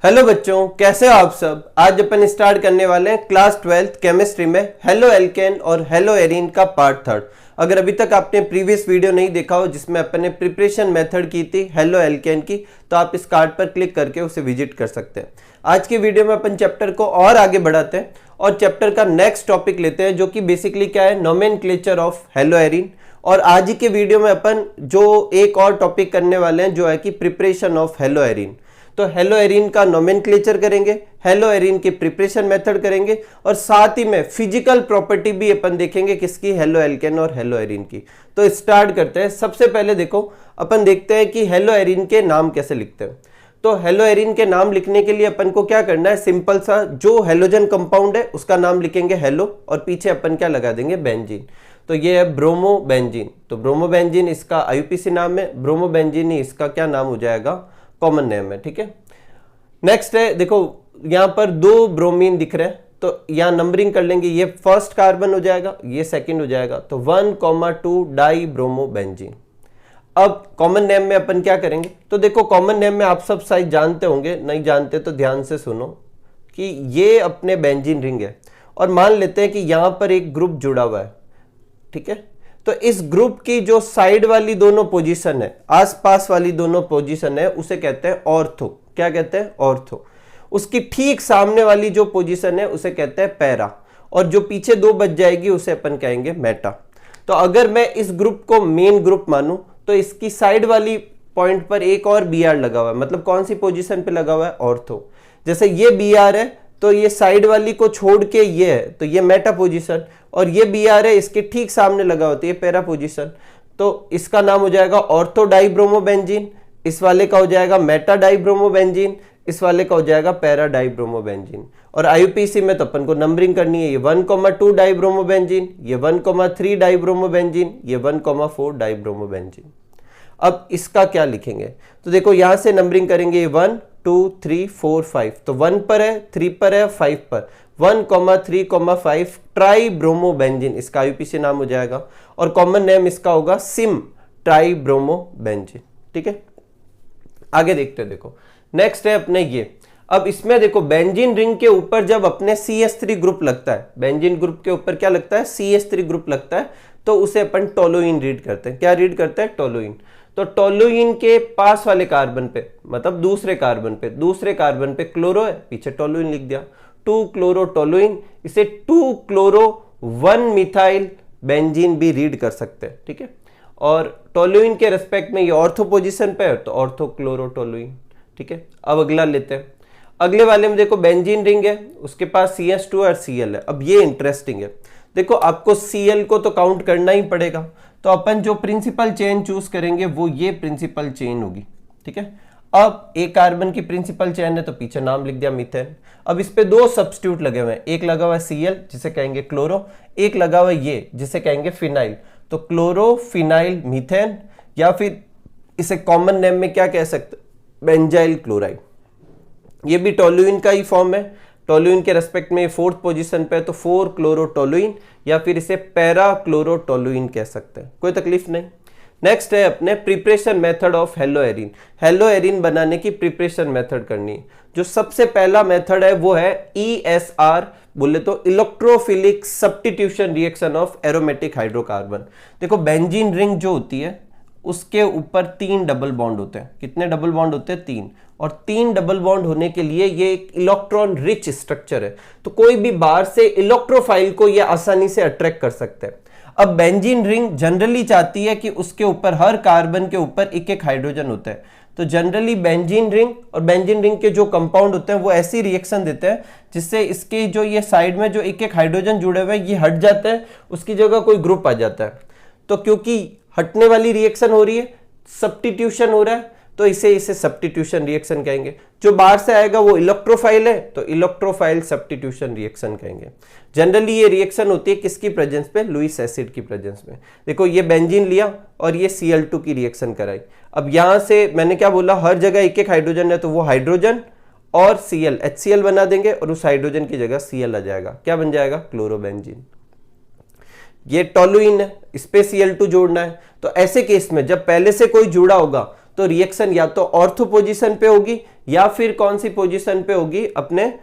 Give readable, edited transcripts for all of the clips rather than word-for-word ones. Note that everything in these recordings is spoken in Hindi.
हेलो बच्चों, कैसे हो आप सब। आज अपन स्टार्ट करने वाले हैं क्लास 12th केमिस्ट्री में हेलो एल्केन और हेलो एरीन का पार्ट थर्ड। अगर अभी तक आपने प्रीवियस वीडियो नहीं देखा हो जिसमें अपन ने प्रिपरेशन मेथड की थी हेलो एल्केन की, तो आप इस कार्ड पर क्लिक करके उसे विजिट कर सकते हैं। आज की वीडियो में अपन चैप्टर को और आगे बढ़ाते हैं और चैप्टर का नेक्स्ट टॉपिक लेते हैं, जो कि बेसिकली क्या है, नोमेनक्लेचर ऑफ हेलो एरीन। और आज ही के वीडियो में अपन जो एक और टॉपिक करने वाले हैं जो है कि प्रिपरेशन ऑफ हेलो एरीन। तो हेलो एरीन का नोमेनक्लेचर करेंगे, हेलो एरीन की प्रिपरेशन मेथड करेंगे और साथ ही में फिजिकल प्रॉपर्टी भी अपन देखेंगे किसकी, हेलो एल्केन और हेलो एरीन की। तो स्टार्ट करते हैं। सबसे पहले देखो, अपन देखते हैं कि हेलो एरीन के नाम कैसे लिखते हैं। तो हेलो एरीन के नाम लिखने के लिए अपन को क्या करना है, सिंपल सा जो हेलोजन कंपाउंड है उसका नाम लिखेंगे हेलो और पीछे अपन क्या लगा देंगे, बेंजीन। तो ये है ब्रोमोबेंजीन। तो ब्रोमोबेंजीन इसका आईयूपीएसी नाम है, ब्रोमोबेंजीन ही इसका क्या नाम हो जाएगा, कॉमन नेम है। ठीक है, नेक्स्ट है, देखो यहां पर दो ब्रोमीन दिख रहे हैं तो यहां नंबरिंग कर लेंगे। ये फर्स्ट कार्बन हो जाएगा, ये सेकंड हो जाएगा, तो 1,2 डाई ब्रोमोबेंजीन। अब कॉमन नेम में अपन क्या करेंगे, तो देखो कॉमन नेम में आप सब शायद जानते होंगे, नहीं जानते तो ध्यान से सुनो कि ये अपने बेंजीन रिंग है और मान लेते हैं कि यहां पर एक ग्रुप जुड़ा हुआ है। ठीक है, तो इस ग्रुप की जो साइड वाली दोनों पोजीशन है, आसपास वाली दोनों पोजीशन है, उसे कहते हैं ऑर्थो। क्या कहते हैं, ऑर्थो। उसकी ठीक सामने वाली जो पोजीशन है उसे कहते हैं पैरा, और जो पीछे दो बच जाएगी उसे अपन कहेंगे मेटा। तो अगर मैं इस ग्रुप को मेन ग्रुप मानूं तो इसकी साइड वाली पॉइंट पर एक और बी आर लगा हुआ है, मतलब कौन सी पोजीशन पे लगा हुआ है, ऑर्थो। जैसे ये बी आर है तो ये साइड वाली को छोड़ के ये है तो ये मेटा पोजीशन, और ये बी आर है इसके ठीक सामने लगा होता है ये पैरा पोजीशन। तो इसका नाम हो जाएगा ऑर्थो डाइब्रोमोबेंजीन, इस वाले का हो जाएगा मेटा डाइब्रोमोबेंजीन, इस वाले का हो जाएगा पैरा डाइब्रोमोबेंजीन। और आईयूपीएसी में तो अपन को नंबरिंग करनी है, ये 1,2 डाइब्रोमोबेंजीन, ये 1,3 डाइब्रोमोबेंजीन, ये 1,4 डाइब्रोमोबेंजीन। अब इसका क्या लिखेंगे, तो देखो यहां से नंबरिंग करेंगे, 1 2 3 4 5, तो 1 पर है, 3 पर है, 5 पर, 1,3,5 ट्राई ब्रोमोबेंजीन इसका आईयूपीएसी नाम हो जाएगा। और कॉमन नेम इसका होगा सिम ट्राई ब्रोमोबेंजीन। ठीक है, आगे देखते हैं। देखो नेक्स्ट है अपने ये, अब इसमें देखो बेंजीन रिंग के ऊपर जब अपने CH3 ग्रुप लगता है, बेंजीन ग्रुप के ऊपर क्या लगता है, CH3 ग्रुप लगता है, तो उसे अपन टोलुइन रीड करते हैं। क्या रीड करते हैं, टोलुइन। तो टोलुइन के पास वाले कार्बन पे, मतलब दूसरे कार्बन पे क्लोरो है, पीछे टोलुइन लिख दिया, 2 क्लोरो टोलुइन, इसे 2 क्लोरो 1 मिथाइल बेंजीन भी रीड कर सकते हैं। ठीक है, और टोलुइन के रेस्पेक्ट में ये ऑर्थो पोजीशन पे है तो ऑर्थो क्लोरो टोलुइन। ठीक है, अब अगला लेते हैं। अगले वाले में देखो बेंजीन रिंग है, उसके पास CH2 और Cl है। अब ये इंटरेस्टिंग है, देखो आपको Cl को तो काउंट करना ही पड़ेगा, तो अपन जो प्रिंसिपल चेन चूज करेंगे वो ये प्रिंसिपल चेन होगी। ठीक है, अब एक कार्बन की प्रिंसिपल चेन है तो पीछे नाम लिख दिया मीथेन। अब इस पे दो सब्स्टिट्यूट लगे हुए हैं, एक लगा हुआ है Cl जिसे कहेंगे क्लोरो, एक लगा हुआ है ये जिसे कहेंगे फिनाइल। तो क्लोरो फिनाइल मीथेन, या फिर इसे कॉमन नेम में क्या कह सकते, बेंजाइल क्लोराइड। ये भी टोलुइन का ही फॉर्म है, टोलुइन के रेस्पेक्ट में 4th पोजीशन पे है तो 4 क्लोरो टोलुइन, या फिर इसे पैरा क्लोरो टोलुइन कह सकते हैं, कोई तकलीफ नहीं। नेक्स्ट है अपने preparation method of hello arene. Hello arene बनाने की प्रिपरेशन मेथड करनी है। जो सबसे पहला मेथड है वो है ESR, बोले तो electrophilic substitution reaction of aromatic hydrocarbon. देखो बेंजीन रिंग जो होती है उसके ऊपर 3 डबल बॉन्ड होते हैं। कितने डबल बॉन्ड होते हैं, 3। और 3 डबल बॉन्ड होने के लिए ये एक इलेक्ट्रॉन रिच स्ट्रक्चर है, तो कोई भी बाहर से इलेक्ट्रोफाइल को ये आसानी से अट्रैक्ट कर सकते हैं। अब बेंजीन रिंग जनरली चाहती है कि उसके ऊपर हर कार्बन के ऊपर एक एक हाइड्रोजन होता है, तो जनरली बेंजीन रिंग और बेंजीन रिंग के जो कंपाउंड होते हैं वो ऐसी रिएक्शन देते हैं जिससे इसके जो ये साइड में जो एक एक हाइड्रोजन जुड़े हुए हैं ये हट जाते हैं, उसकी जगह कोई ग्रुप आ जाता है। तो क्योंकि हटने वाली रिएक्शन हो रही है, सब्स्टिट्यूशन हो रहा है, तो इसे सब्स्टिट्यूशन रिएक्शन कहेंगे। जो बाहर से आएगा वो इलेक्ट्रोफाइल है तो इलेक्ट्रोफाइल सब्स्टिट्यूशन रिएक्शन कहेंगे। जनरली ये रिएक्शन होती है किसकी प्रेजेंस पे, लुईस एसिड की प्रेजेंस में। देखो ये बेंजीन लिया और ये Cl2 की रिएक्शन कराई। अब यहां से मैंने क्या बोला, हर जगह एक एक हाइड्रोजन है तो वो हाइड्रोजन और Cl HCl बना देंगे और उस हाइड्रोजन की जगह Cl आ जाएगा। क्या बन जाएगा, क्लोरोबेंजीन। ये टोलुइन है, इस पे Cl2 जोड़ना है, तो ऐसे केस में जब पहले से कोई जुड़ा होगा तो रिएक्शन या तो ऑर्थो पोजीशन पे होगी या फिर कौन सी पोजीशन पे होगी, अपने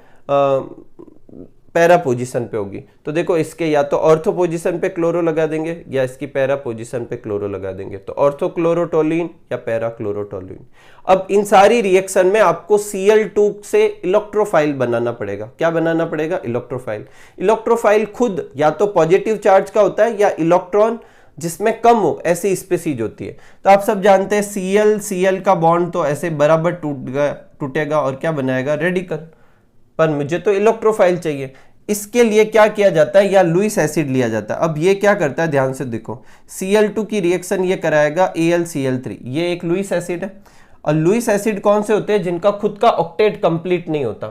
पैरा पोजीशन पे होगी। तो देखो इसके या तो ऑर्थो पोजीशन पे क्लोरो लगा देंगे या इसकी पैरा पोजीशन पे क्लोरो लगा देंगे, तो ऑर्थो क्लोरोटोलुइन या पैरा क्लोरोटोलुइन। अब इन सारी रिएक्शन में आपको Cl2 से इलेक्ट्रोफाइल बनाना पड़ेगा। क्या बनाना पड़ेगा? इलेक्ट्रोफाइल। इलेक्ट्रोफाइल खुद या तो पॉजिटिव चार्ज का होता है या इलेक्ट्रॉन जिसमें कम हो ऐसी स्पीसीज होती है। तो आप सब जानते हैं Cl का बॉन्ड तो ऐसे बराबर टूटेगा और क्या बनाएगा? रेडिकल। पर मुझे तो इलेक्ट्रोफाइल चाहिए, इसके लिए क्या किया जाता है? या लुईस एसिड लिया जाता है। अब ये क्या करता है, ध्यान से देखो, Cl2 की रिएक्शन ये कराएगा AlCl3, ये एक लुईस एसिड है। और लुईस एसिड कौन से होते हैं? जिनका खुद का ऑक्टेट कंप्लीट नहीं होता।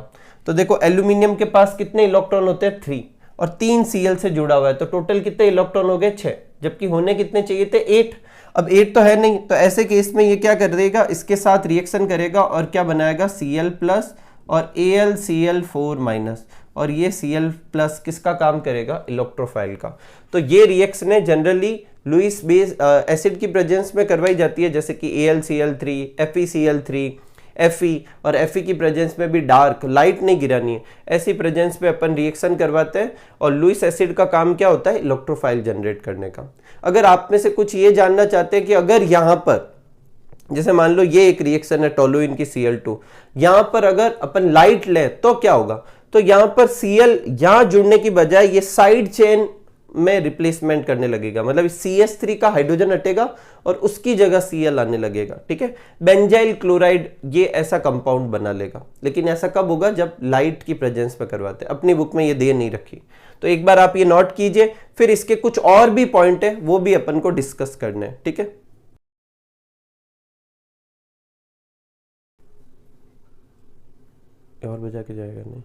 तो देखो एल्यूमिनियम के पास कितने इलेक्ट्रॉन होते हैं? 3, और 3 Cl से जुड़ा हुआ है, तो टोटल कितने इलेक्ट्रॉन हो गए? 6, जबकि होने कितने चाहिए थे? 8। अब 8 तो है नहीं, तो ऐसे केस में ये क्या कर देगा? इसके साथ रिएक्शन करेगा और क्या बनाएगा? Cl+ और AlCl4-, और ये Cl+ किसका काम करेगा? इलेक्ट्रोफाइल का। तो ये रिएक्शन है जनरली लुईस बेस एसिड की प्रेजेंस में करवाई जाती है, जैसे कि AlCl3, FeCl3, Fe, और Fe की प्रेजेंस में भी डार्क लाइट नहीं गिरानी है, ऐसी प्रेजेंस में अपन रिएक्शन करवाते हैं। और लुईस एसिड का काम क्या होता है? इलेक्ट्रोफाइल जनरेट करने का। अगर आप में से कुछ ये जानना चाहते हैं कि अगर यहाँ पर जैसे मान लो ये एक रिएक्शन है टोलुइन की Cl2, यहां पर अगर अपन लाइट लें तो क्या होगा? तो यहां पर Cl यहां जुड़ने की बजाय ये साइड चेन में रिप्लेसमेंट करने लगेगा, मतलब CH3 का हाइड्रोजन हटेगा और उसकी जगह Cl आने लगेगा। ठीक है, बेंजाइल क्लोराइड ये ऐसा कंपाउंड बना लेगा। लेकिन ऐसा कब होगा? जब लाइट की प्रेजेंस में करवाते हैं। अपनी बुक में ये दे नहीं रखी, तो एक बार आप ये नोट कीजिए, फिर इसके कुछ और भी पॉइंट है वो भी अपन को डिस्कस करने हैं। ठीक है, और बजा के जाएगा नहीं।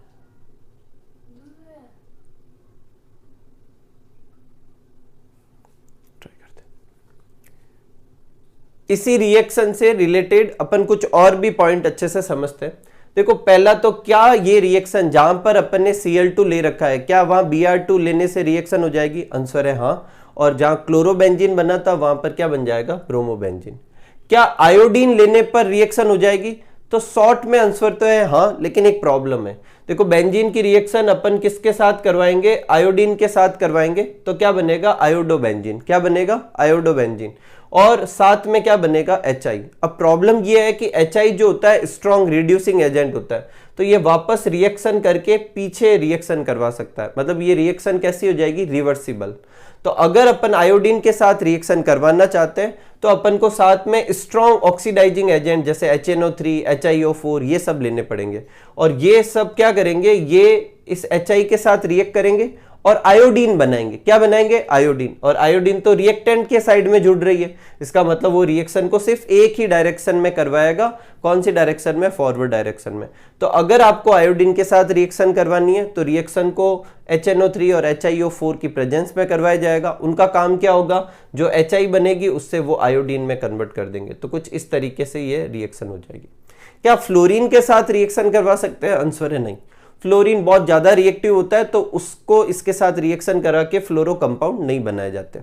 ट्राई करते। इसी रिएक्शन से रिलेटेड अपन कुछ और भी पॉइंट अच्छे से समझते हैं। देखो पहला तो क्या ये रिएक्शन जहां पर अपन ने Cl2 ले रखा है, क्या वहां Br2 लेने से रिएक्शन हो जाएगी? आंसर है हाँ। और जहां क्लोरोबेंजीन बना था वहां पर क्या बन जाएगा? ब्रोमोबेंजीन। क्या आयोडीन लेने पर रिएक्शन हो जाएगी? तो शॉर्ट में आंसर तो है हाँ, लेकिन एक प्रॉब्लम है। देखो बेंजीन की रिएक्शन अपन किसके साथ करवाएंगे? आयोडीन के साथ करवाएंगे, तो क्या बनेगा? आयोडोबेंजीन। क्या बनेगा? आयोडोबेंजीन। और साथ में क्या बनेगा? HI। अब प्रॉब्लम ये है कि HI जो होता है स्ट्रॉन्ग रिड्यूसिंग एजेंट होता है, तो ये वापस रिएक्शन करके पीछे रिएक्शन करवा सकता है। मतलब ये रिएक्शन कैसी हो जाएगी? रिवर्सिबल। तो अगर अपन आयोडीन के साथ रिएक्शन करवाना चाहते हैं तो अपन को साथ में स्ट्रॉन्ग ऑक्सीडाइजिंग एजेंट जैसे HNO3, HiO4 ये सब लेने पड़ेंगे। और ये सब क्या करेंगे? ये इस HI के साथ रिएक्ट करेंगे और आयोडीन बनाएंगे। क्या बनाएंगे? आयोडीन। और आयोडीन तो रिएक्टेंट के साइड में जुड़ रही है, इसका मतलब वो रिएक्शन को सिर्फ एक ही डायरेक्शन में करवाएगा। कौन सी डायरेक्शन में? फॉरवर्ड डायरेक्शन में। तो अगर आपको आयोडीन के साथ रिएक्शन करवानी है तो रिएक्शन को HNO3 और HiO4 की प्रेजेंस में करवाया जाएगा। उनका काम क्या होगा? जो HI बनेगी उससे वो आयोडीन में कन्वर्ट कर देंगे। तो कुछ इस तरीके से ये रिएक्शन हो जाएगी। क्या फ्लोरीन के साथ रिएक्शन करवा सकते हैं? आंसर है नहीं। फ्लोरीन बहुत ज्यादा रिएक्टिव होता है, तो उसको इसके साथ रिएक्शन करा के फ्लोरो कंपाउंड नहीं बनाए जाते।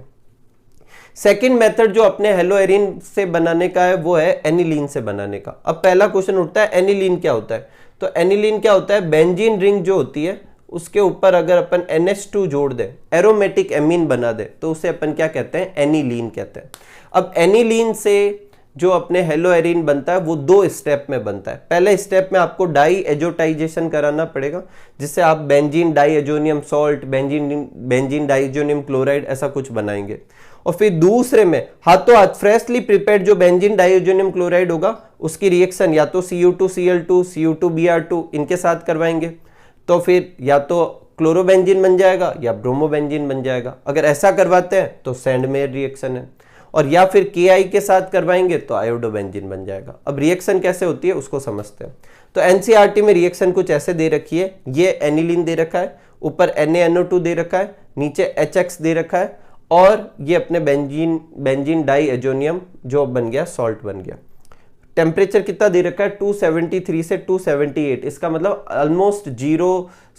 सेकंड मेथड जो अपने हेलोएरिन से बनाने का है वो है एनिलीन से बनाने का। अब पहला क्वेश्चन उठता है एनिलीन क्या होता है? तो एनिलीन क्या होता है? बेंजीन रिंग जो होती है उसके ऊपर अगर अपन NH2 जोड़ दे, एरोमेटिक एमीन बना दे, तो उसे अपन क्या कहते हैं? एनिलीन कहते हैं। अब एनिलीन से जो अपने हेलोएरिन बनता है वो 2 स्टेप में बनता है। पहले स्टेप में आपको डाई एजोटाइजेशन कराना पड़ेगा, जिससे आप benzene diazonium salt, benzene diazonium chloride ऐसा कुछ बनाएंगे। और फिर दूसरे में हाथों हाथ फ्रेशली प्रिपेयर्ड जो बेंजीन डाईएजोनियम क्लोराइड होगा उसकी रिएक्शन या तो Cu2Cl2, Cu2Br2 इनके साथ करवाएंगे, तो फिर या तो क्लोरोबेंजीन बन जाएगा या ब्रोमोबेंजीन बन जाएगा। अगर ऐसा करवाते हैं तो सैंडमेयर रिएक्शन है। और या फिर Ki के साथ करवाएंगे तो आयोडोबेंजीन बन जाएगा। अब रिएक्शन कैसे होती है उसको समझते हैं। तो NCERT में रिएक्शन कुछ ऐसे दे रखी है, ये एनिलीन दे रखा है, ऊपर NaNO2 दे रखा है, नीचे HX दे रखा है, और ये अपने बेंजीन डाईएजोनियम जो बन गया सॉल्ट बन गया। टेम्परेचर कितना दे रखा है 273 से 278, इसका मतलब ऑलमोस्ट 0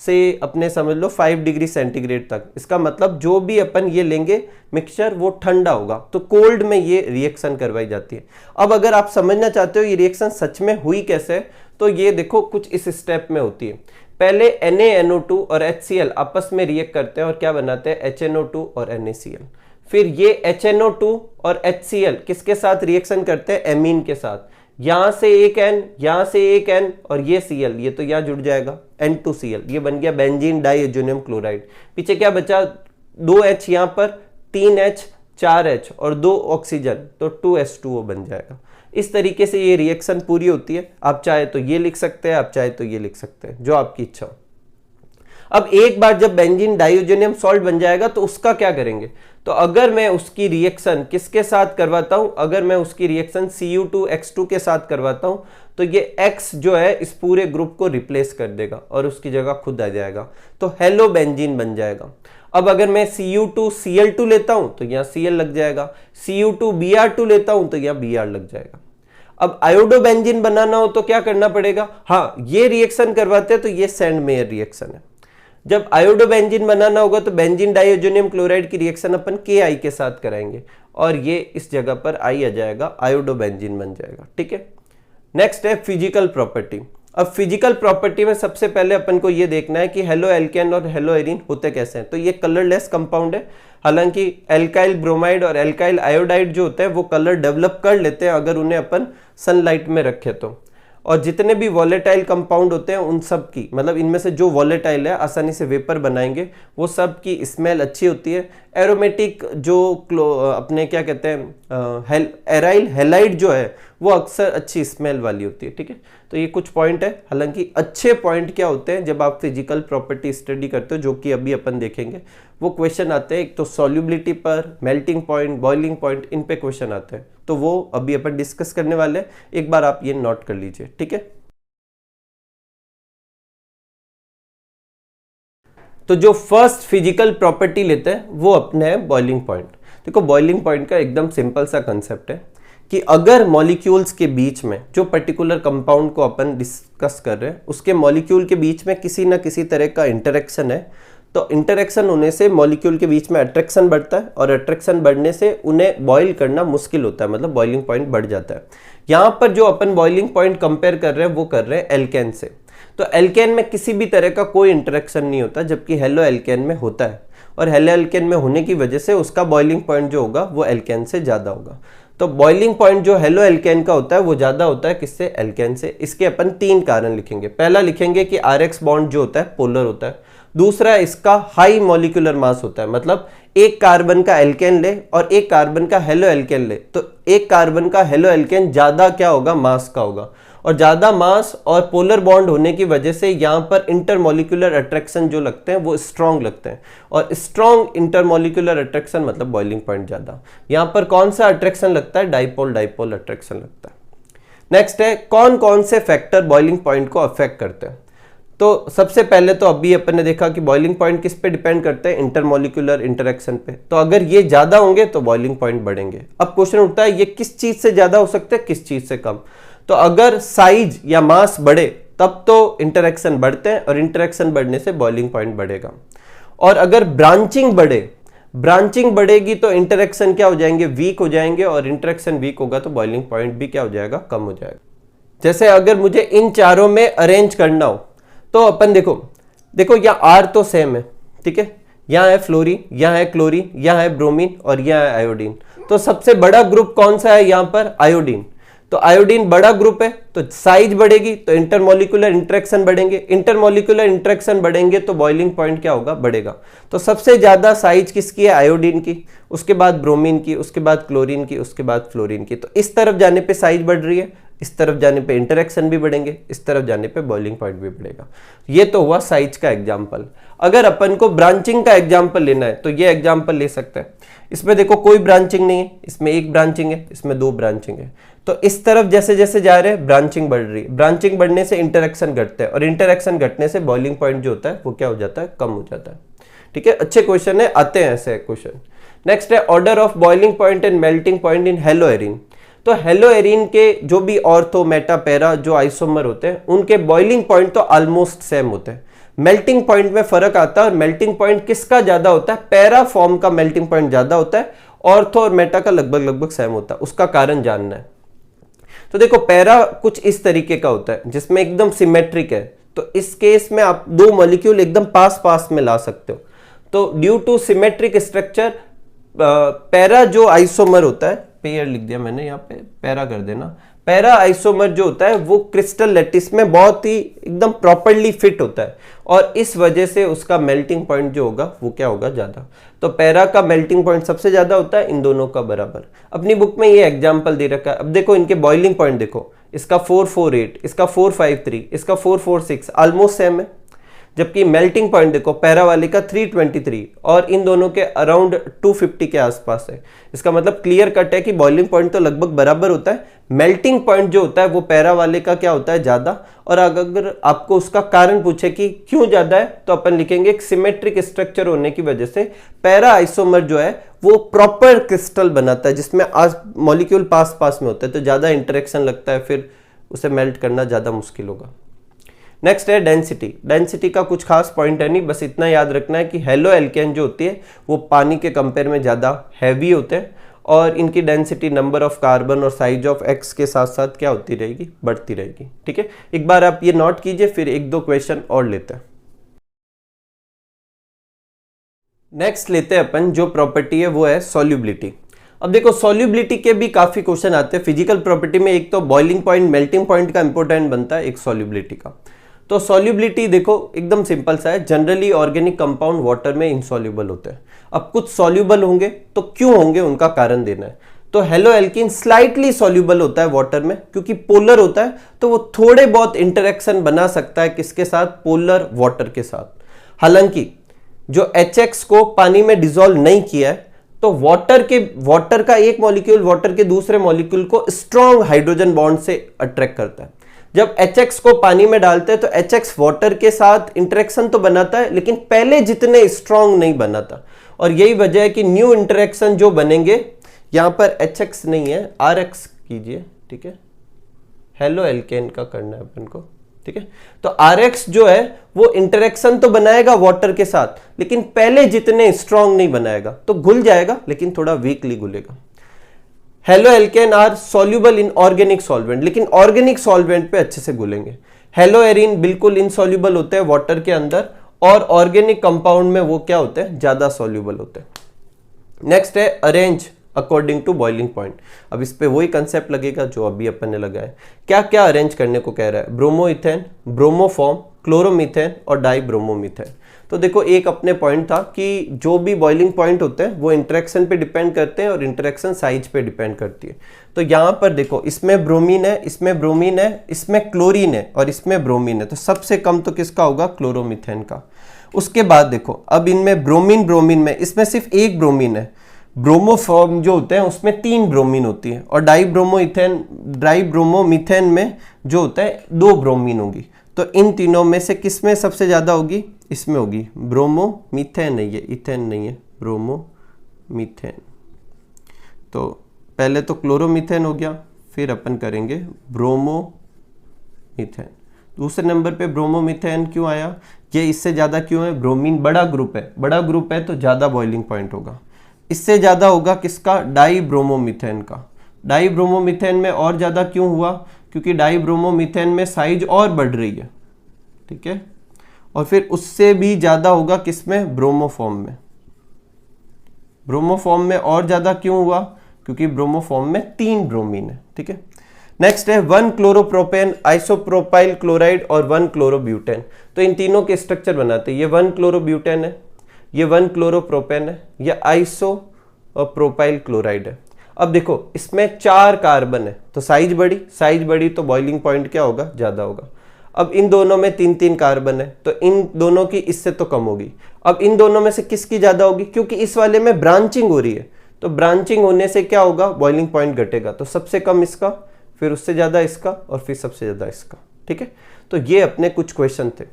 से अपने समझ लो 5 डिग्री सेंटीग्रेड तक। इसका मतलब जो भी अपन ये लेंगे मिक्सचर वो ठंडा होगा, तो कोल्ड में ये रिएक्शन करवाई जाती है। अब अगर आप समझना चाहते हो ये रिएक्शन सच में हुई कैसे, तो ये देखो कुछ इस स्टेप में होती है। पहले NaNO2 और HCl आपस में रिएक्ट करते हैं और क्या बनाते हैं HNO2 और NaCl। फिर ये HNO2 और HCl किसके साथ रिएक्शन करते हैं, एमीन के साथ। यहां से एक N, यहां से एक N और ये Cl, ये तो यहां जुड़ जाएगा N2Cl, ये बन गया बेंजीन डाइएजोनियम क्लोराइड। पीछे क्या बचा, 2H यहां पर, 3H, 4H और 2 ऑक्सीजन, तो 2H2O बन जाएगा। इस तरीके से ये रिएक्शन पूरी होती है। आप चाहे तो ये लिख सकते हैं, आप चाहे तो ये लिख सकते हैं, जो आपकी इच्छा हो। अब एक बार जब बेंजीन डाइओजेनियम सॉल्ट बन जाएगा तो उसका क्या करेंगे, तो अगर मैं उसकी रिएक्शन किसके साथ करवाता हूं, अगर मैं उसकी रिएक्शन Cu2X2 के साथ करवाता हूं तो ये X जो है इस पूरे ग्रुप को रिप्लेस कर देगा और उसकी जगह खुद आ जाएगा, तो हेलो बेंजीन बन जाएगा। अब अगर मैं Cu2Cl2 लेता हूं तो यहां Cl लग जाएगा, Cu2Br2 लेता हूं तो यहां Br लग जाएगा। अब आयोडोबेंजीन बनाना हो तो क्या करना पड़ेगा, हाँ ये रिएक्शन करवाते हैं तो ये सेंड मेयर रिएक्शन है। जब आयोडोबेंजीन बनाना होगा तो बेंजीन डाइओजेनियम क्लोराइड की रिएक्शन अपन Ki के साथ कराएंगे और ये इस जगह पर I आ जाएगा, आयोडोबेंजीन बन जाएगा। ठीक है, नेक्स्ट है फिजिकल प्रॉपर्टी। अब फिजिकल प्रॉपर्टी में सबसे पहले अपन को ये देखना है कि हेलो एल्केन और हेलो एरीन होते कैसे हैं। तो ये कलरलेस कंपाउंड है, हालांकि एल्काइल ब्रोमाइड और एल्काइल आयोडाइड जो होते हैं वो कलर डेवलप कर लेते हैं अगर उन्हें अपन सनलाइट में रखे तो। और जितने भी वॉलेटाइल कंपाउंड होते हैं उन सब की, मतलब इनमें से जो वॉलेटाइल है आसानी से वेपर बनाएंगे, वो सब की स्मेल अच्छी होती है। एरोमेटिक जो अपने क्या कहते हैं एराइल हैलाइड जो है वो अक्सर अच्छी स्मेल वाली होती है। ठीक है, तो ये कुछ पॉइंट है। हालांकि अच्छे पॉइंट क्या होते हैं जब आप फिजिकल प्रॉपर्टी स्टडी करते हो, जो कि अभी अपन देखेंगे, वो क्वेश्चन आते हैं एक तो सॉल्युबिलिटी पर, मेल्टिंग पॉइंट, बॉइलिंग पॉइंट, इन पे क्वेश्चन आते हैं, तो वो अभी अपन डिस्कस करने वाले हैं। एक बार आप ये नोट कर लीजिए। ठीक है, तो जो फर्स्ट फिजिकल प्रॉपर्टी लेते हैं वो अपने है बॉइलिंग पॉइंट। देखो बॉइलिंग पॉइंट का एकदम सिंपल सा कंसेप्ट है कि अगर मॉलिक्यूल्स के बीच में जो पर्टिकुलर कंपाउंड को अपन डिस्कस कर रहे हैं उसके मॉलिक्यूल के बीच में किसी ना किसी तरह का इंटरेक्शन है, तो इंटरेक्शन होने से मॉलिक्यूल के बीच में अट्रैक्शन बढ़ता है और अट्रैक्शन बढ़ने से उन्हें बॉईल करना मुश्किल होता है, मतलब बॉइलिंग पॉइंट बढ़ जाता है। यहाँ पर जो अपन बॉइलिंग पॉइंट कंपेयर कर रहे हैं वो कर रहे हैं एल्केन से। तो एल्केन में किसी भी तरह का कोई इंटरेक्शन नहीं होता, जबकि हेलो एल्केन में होता है, और हेलो एल्केन में होने की वजह से उसका बॉइलिंग पॉइंट जो होगा वो एल्केन से ज़्यादा होगा। तो बॉइलिंग पॉइंट जो हेलो एल्केन का होता है वो ज़्यादा होता है किससे, एल्केन से। इसके अपन 3 कारण लिखेंगे। पहला लिखेंगे कि RX बॉन्ड जो होता है पोलर होता है। दूसरा, इसका हाई मॉलिक्यूलर मास होता है, मतलब एक कार्बन का एल्केन ले और एक कार्बन का हेलो एल्केन ले तो एक कार्बन का हेलो एल्केन ज़्यादा क्या होगा, मास का होगा, और ज़्यादा मास और पोलर बॉन्ड होने की वजह से यहाँ पर इंटरमॉलिक्यूलर अट्रैक्शन जो लगते हैं वो स्ट्रॉन्ग लगते हैं, और स्ट्रॉन्ग इंटरमॉलिक्यूलर अट्रैक्शन मतलब बॉइलिंग पॉइंट ज़्यादा। यहाँ पर कौन सा अट्रैक्शन लगता है, डाइपोल डाइपोल अट्रैक्शन लगता है। नेक्स्ट है कौन कौन से फैक्टर बॉइलिंग पॉइंट को अफेक्ट करते हैं। तो सबसे पहले तो अभी अपन ने देखा कि बॉइलिंग पॉइंट किस पे डिपेंड करते हैं, इंटरमॉलिक्यूलर इंटरेक्शन पे। तो अगर ये ज्यादा होंगे तो बॉइलिंग पॉइंट बढ़ेंगे। अब क्वेश्चन उठता है ये किस चीज से ज्यादा हो सकते हैं, किस चीज से कम। तो अगर साइज या मास बढ़े तब तो इंटरेक्शन बढ़ते हैं और इंटरेक्शन बढ़ने से बॉइलिंग पॉइंट बढ़ेगा। और अगर ब्रांचिंग बढ़ेगी तो इंटरेक्शन क्या हो जाएंगे, वीक हो जाएंगे, और इंटरेक्शन वीक होगा तो बॉइलिंग पॉइंट भी क्या हो जाएगा, कम हो जाएगा। जैसे अगर मुझे इन चारों में अरेंज करना हो तो अपन देखो यहाँ R तो सेम है, ठीक है, यहाँ है फ्लोरीन, यहाँ है क्लोरीन, यहाँ है ब्रोमीन और यहाँ है आयोडीन। तो सबसे बड़ा ग्रुप कौन सा है यहाँ पर, आयोडीन। तो आयोडीन बड़ा ग्रुप है तो साइज बढ़ेगी तो इंटरमॉलिक्यूलर इंटरेक्शन बढ़ेंगे, इंटरमॉलिक्यूलर इंटरेक्शन बढ़ेंगे तो बॉइलिंग पॉइंट क्या होगा, बढ़ेगा। तो सबसे ज्यादा साइज किसकी है, आयोडीन की, उसके बाद ब्रोमीन की, उसके बाद क्लोरीन की, उसके बाद फ्लोरीन की। तो इस तरफ जाने पे साइज बढ़ रही है, इस तरफ जाने पे इंटरेक्शन भी बढ़ेंगे, इस तरफ जाने पे बॉइलिंग पॉइंट भी बढ़ेगा। ये तो हुआ साइज का एग्जांपल। अगर अपन को ब्रांचिंग का एग्जांपल लेना है तो ये एग्जांपल ले सकते हैं। इसमें देखो कोई ब्रांचिंग नहीं है, इसमें एक ब्रांचिंग है, इसमें 2 ब्रांचिंग है। तो इस तरफ जैसे जैसे जा रहे हैं ब्रांचिंग बढ़ रही है, ब्रांचिंग बढ़ने से इंटरेक्शन घटता है और इंटरेक्शन घटने से बॉइलिंग पॉइंट जो होता है वो क्या हो जाता है, कम हो जाता है। ठीक है, अच्छे क्वेश्चन है, आते हैं ऐसे क्वेश्चन। नेक्स्ट है order of boiling point and melting point in hello arene. तो हेलो एरीन के जो भी ऑर्थो मेटा पैरा जो आइसोमर होते हैं उनके बॉइलिंग पॉइंट तो ऑलमोस्ट सेम होते हैं, मेल्टिंग पॉइंट में फर्क आता है। और मेल्टिंग पॉइंट किसका ज्यादा होता है? पैरा फॉर्म का मेल्टिंग पॉइंट ज्यादा होता है, ऑर्थो और मेटा का लगभग सेम होता है। उसका कारण जानना है। तो देखो पैरा कुछ इस तरीके का होता है जिसमें एकदम सिमेट्रिक है, तो इस केस में आप दो मॉलिक्यूल एकदम पास पास में ला सकते हो। तो due to symmetric structure para जो आइसोमर होता है, पेयर लिख दिया मैंने यहाँ पे, पैरा कर देना, पैरा आइसोमर जो होता है वो क्रिस्टल लैटिस में बहुत ही एकदम प्रॉपर्ली फिट होता है और इस वजह से उसका मेल्टिंग पॉइंट जो होगा वो क्या होगा? ज्यादा। तो पैरा का मेल्टिंग पॉइंट सबसे ज्यादा होता है, इन दोनों का बराबर। अपनी बुक में ये एग्जांपल दे रखा है। अब देखो इनके बॉइलिंग पॉइंट देखो, इसका 448, इसका 453, इसका 446, ऑलमोस्ट सेम है। जबकि मेल्टिंग पॉइंट देखो पैरा वाले का 323 और इन दोनों के अराउंड 250 के आसपास है। इसका मतलब क्लियर कट है कि बॉइलिंग पॉइंट तो लगभग बराबर होता है, मेल्टिंग पॉइंट जो होता है वो पैरा वाले का क्या होता है? ज्यादा। और अगर आपको उसका कारण पूछे कि क्यों ज्यादा है, तो अपन लिखेंगे एक सिमेट्रिक स्ट्रक्चर होने की वजह से पैरा आइसोमर जो है वो प्रॉपर क्रिस्टल बनाता है जिसमें मॉलिक्यूल पास पास में होते हैं, तो ज्यादा इंटरेक्शन लगता है, फिर उसे मेल्ट करना ज्यादा मुश्किल होगा। नेक्स्ट है डेंसिटी। डेंसिटी का कुछ खास पॉइंट है नहीं, बस इतना याद रखना है कि हेलो एल्केन जो होती है वो पानी के कंपेयर में ज़्यादा हैवी होते हैं और इनकी डेंसिटी नंबर ऑफ कार्बन और साइज ऑफ एक्स के साथ साथ क्या होती रहेगी? बढ़ती रहेगी। ठीक है, एक बार आप ये नोट कीजिए, फिर एक दो क्वेश्चन और लेते हैं। नेक्स्ट लेते हैं अपन जो प्रॉपर्टी है वो है सॉल्युबिलिटी। अब देखो सॉल्युबिलिटी के भी काफी क्वेश्चन आते हैं फिजिकल प्रॉपर्टी में। एक तो बॉइलिंग पॉइंट मेल्टिंग पॉइंट का इंपॉर्टेंट बनता है, एक सॉल्युबिलिटी का। तो सॉल्युबिलिटी देखो एकदम सिंपल सा है, जनरली ऑर्गेनिक कंपाउंड वाटर में इनसॉल्युबल होते हैं। अब कुछ सॉल्युबल होंगे तो क्यों होंगे उनका कारण देना है। तो हेलो एल्कीन स्लाइटली सॉल्युबल होता है वाटर में क्योंकि पोलर होता है, तो वो थोड़े बहुत इंटरेक्शन बना सकता है किसके साथ? पोलर वाटर के साथ। हालांकि जो HX को पानी में डिसॉल्व नहीं किया है, तो वाटर का एक मॉलिक्यूल वाटर के दूसरे मॉलिक्यूल को स्ट्रॉन्ग हाइड्रोजन बॉन्ड से अट्रैक्ट करता है। जब HX को पानी में डालते हैं तो HX वाटर के साथ इंटरेक्शन तो बनाता है लेकिन पहले जितने स्ट्रॉन्ग नहीं बनाता, और यही वजह है कि न्यू इंटरेक्शन जो बनेंगे, यहां पर HX नहीं है, RX कीजिए। ठीक है, हेलो एल्केन का करना है अपन को। ठीक है, तो RX जो है वो इंटरेक्शन तो बनाएगा वाटर के साथ लेकिन पहले जितने स्ट्रॉन्ग नहीं बनाएगा, तो घुल जाएगा लेकिन थोड़ा वीकली घुलेगा। Halo alkane are soluble in organic solvent, लेकिन ऑर्गेनिक सॉल्वेंट पे अच्छे से घुलेंगे। हेलो एरीन बिल्कुल इनसॉल्युबल होते हैं वाटर के अंदर, और ऑर्गेनिक कंपाउंड में वो क्या होते हैं? ज्यादा सॉल्युबल होते हैं। नेक्स्ट है arrange according to boiling point. अब इस पे वही कंसेप्ट लगेगा जो अभी अपन ने लगाया। क्या क्या अरेंज करने को कह रहा है? ब्रोमोइथेन, ब्रोमोफॉर्म, क्लोरोमीथेन और डाइब्रोमोमीथेन। तो देखो एक अपने पॉइंट था कि जो भी बॉइलिंग पॉइंट होते हैं वो इंटरेक्शन पे डिपेंड करते हैं और इंटरेक्शन साइज पे डिपेंड करती है। तो यहाँ पर देखो इसमें ब्रोमीन है, इसमें ब्रोमीन है, इसमें क्लोरीन है और इसमें ब्रोमीन है, तो सबसे कम तो किसका होगा? क्लोरोमीथेन का। उसके बाद देखो अब इनमें ब्रोमीन में इसमें सिर्फ एक ब्रोमीन है, ब्रोमोफॉर्म जो होते हैं उसमें 3 ब्रोमीन होती है, और डाइब्रोमोमीथेन में जो होता है 2 ब्रोमीन होगी। तो इन तीनों में से किसमें सबसे ज्यादा होगी? इसमें होगी। ब्रोमोमीथेन नहीं है, इथेन नहीं है, ब्रोमोमीथेन। तो पहले तो क्लोरोमीथेन हो गया, फिर अपन करेंगे ब्रोमोमीथेन। दूसरे नंबर पे ब्रोमोमीथेन क्यों आया? ये इससे ज्यादा क्यों है? ब्रोमीन बड़ा ग्रुप है तो ज्यादा बॉइलिंग पॉइंट होगा। इससे ज्यादा होगा किसका? डाइब्रोमोमीथेन का। डाइब्रोमोमीथेन में और ज्यादा क्यों हुआ? क्योंकि डाइब्रोमोमीथेन में साइज और बढ़ रही है। ठीक है, और फिर उससे भी ज्यादा होगा किसमें? ब्रोमोफॉर्म में। ब्रोमोफॉर्म में और ज्यादा क्यों हुआ? क्योंकि ब्रोमोफॉर्म में 3 ब्रोमीन है। ठीक है, नेक्स्ट है 1 क्लोरोप्रोपेन, आइसोप्रोपाइल क्लोराइड और 1 क्लोरोब्यूटेन। तो इन तीनों के स्ट्रक्चर बनाते हैं। ये 1 क्लोरोब्यूटेन है, ये 1 क्लोरोप्रोपेन है, ये आइसोप्रोपाइल क्लोराइड है। अब देखो इसमें 4 कार्बन है, तो साइज बड़ी तो बॉइलिंग पॉइंट क्या होगा? ज्यादा होगा। अब इन दोनों में 3-3 कार्बन है, तो इन दोनों की इससे तो कम होगी। अब इन दोनों में से किसकी ज्यादा होगी? क्योंकि इस वाले में ब्रांचिंग हो रही है, तो ब्रांचिंग होने से क्या होगा? बॉइलिंग पॉइंट घटेगा। तो सबसे कम इसका, फिर उससे ज्यादा इसका और फिर सबसे ज्यादा इसका। ठीक है, तो ये अपने कुछ क्वेश्चन थे।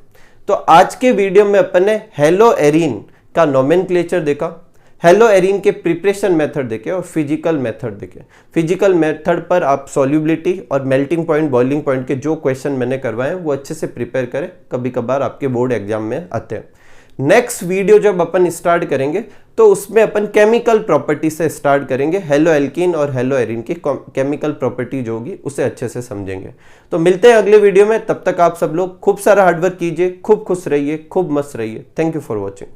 तो आज के वीडियो में अपन ने हेलो एरीन का नोमेनक्लेचर देखा, हेलो एरीन के प्रिपरेशन मेथड देखें और फिजिकल मेथड देखें। फिजिकल मेथड पर आप सॉल्युबिलिटी और मेल्टिंग पॉइंट, बॉइलिंग पॉइंट के जो क्वेश्चन मैंने करवाए हैं वो अच्छे से प्रिपेयर करें, कभी कभार आपके बोर्ड एग्जाम में आते हैं। नेक्स्ट वीडियो जब अपन स्टार्ट करेंगे तो उसमें अपन केमिकल प्रॉपर्टी से स्टार्ट करेंगे। हेलो एल्कीन और हेलो एरीन की केमिकल प्रॉपर्टी जो होगी उसे अच्छे से समझेंगे। तो मिलते हैं अगले वीडियो में, तब तक आप सब लोग खूब सारा हार्डवर्क कीजिए, खूब खुश रहिए, खूब मस्त रहिए। Thank you for watching.